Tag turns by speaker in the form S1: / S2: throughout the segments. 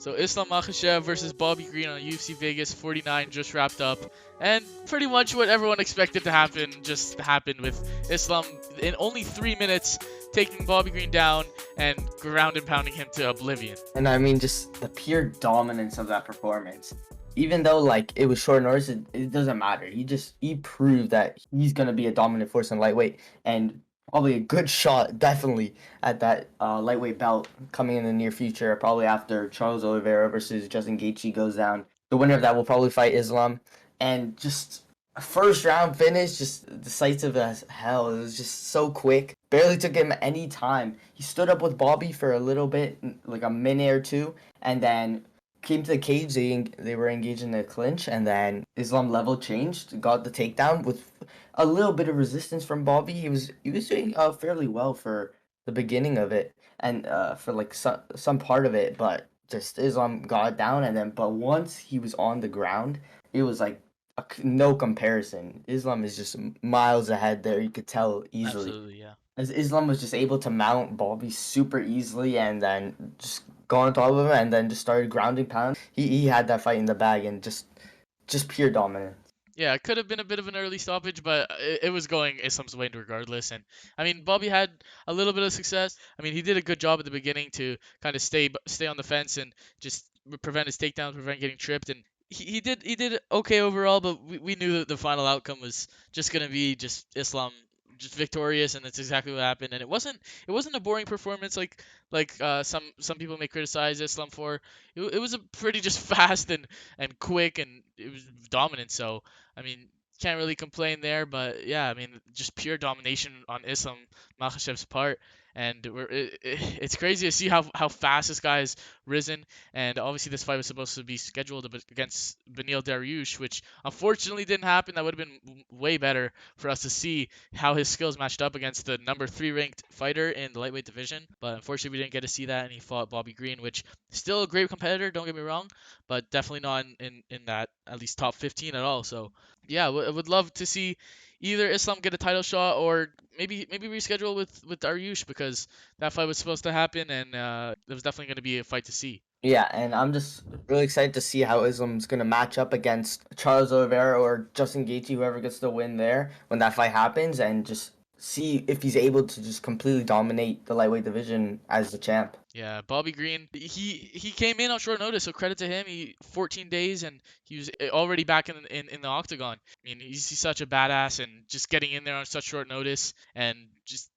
S1: So Islam Makhachev versus Bobby Green on UFC Vegas 49 just wrapped up, and pretty much what everyone expected to happen just happened with Islam in only 3 minutes taking Bobby Green down and ground and pounding him to oblivion.
S2: And I mean, just the pure dominance of that performance. Even though like it was short notice, it doesn't matter. He proved that he's gonna be a dominant force in lightweight, and probably a good shot, definitely at that lightweight belt coming in the near future. Probably after Charles Oliveira versus Justin Gaethje goes down, the winner of that will probably fight Islam, and just a first round finish, just decisive as hell. It was just so quick. Barely took him any time. He stood up with Bobby for a little bit, like a minute or two, and then came to the cage. They were engaged in a clinch, and then Islam level changed, got the takedown with a little bit of resistance from Bobby. He was doing fairly well for the beginning of it, and for like some part of it, but just Islam got down, and then but once he was on the ground, it was like no comparison. Islam is just miles ahead there. You could tell easily.
S1: Absolutely, yeah.
S2: As Islam was just able to mount Bobby super easily and then just go on top of him and then just started grounding pound. He had that fight in the bag and just pure dominance.
S1: Yeah, it could have been a bit of an early stoppage, but it was going Islam's way regardless. And I mean, Bobby had a little bit of success. I mean, he did a good job at the beginning to kind of stay on the fence and just prevent his takedowns, prevent getting tripped. And he did okay overall, but we knew that the final outcome was just gonna be just Islam just victorious, and that's exactly what happened. And it wasn't a boring performance like some people may criticize Islam for. It was a pretty just fast and quick, and it was dominant. So I mean, can't really complain there. But yeah, I mean, just pure domination on Islam Makhachev's part. And it's crazy to see how fast this guy has risen. And obviously, this fight was supposed to be scheduled against Beneil Dariush, which unfortunately didn't happen. That would have been way better for us to see how his skills matched up against the number 3 ranked fighter in the lightweight division. But unfortunately, we didn't get to see that, and he fought Bobby Green, which is still a great competitor, don't get me wrong, but definitely not in that at least top 15 at all. So yeah, I would love to see either Islam get a title shot or maybe reschedule with Dariush, because that fight was supposed to happen, and it was definitely going to be a fight to see.
S2: Yeah, and I'm just really excited to see how Islam's gonna match up against Charles Oliveira or Justin Gaethje, whoever gets the win there when that fight happens, and just see if he's able to just completely dominate the lightweight division as the champ.
S1: Yeah, Bobby Green, he came in on short notice, so credit to him. He 14 days and he was already back in the octagon. I mean, he's such a badass, and just getting in there on such short notice and just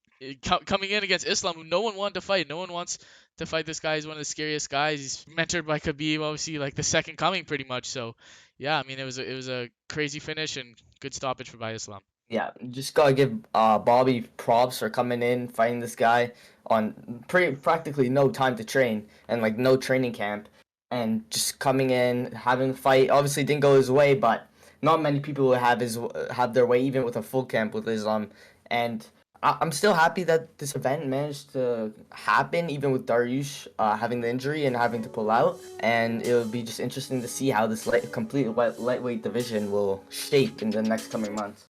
S1: coming in against Islam, who no one wanted to fight. No one wants to fight this guy. He's one of the scariest guys. He's mentored by Khabib, obviously like the second coming pretty much. So, yeah, I mean, it was a crazy finish and good stoppage for by Islam.
S2: Yeah, just gotta give Bobby props for coming in, fighting this guy on practically no time to train and like no training camp, and just coming in, having the fight. Obviously, didn't go his way, but not many people will have their way even with a full camp with Islam. And I'm still happy that this event managed to happen, even with Dariush having the injury and having to pull out. And it'll be just interesting to see how this complete lightweight division will shape in the next coming months.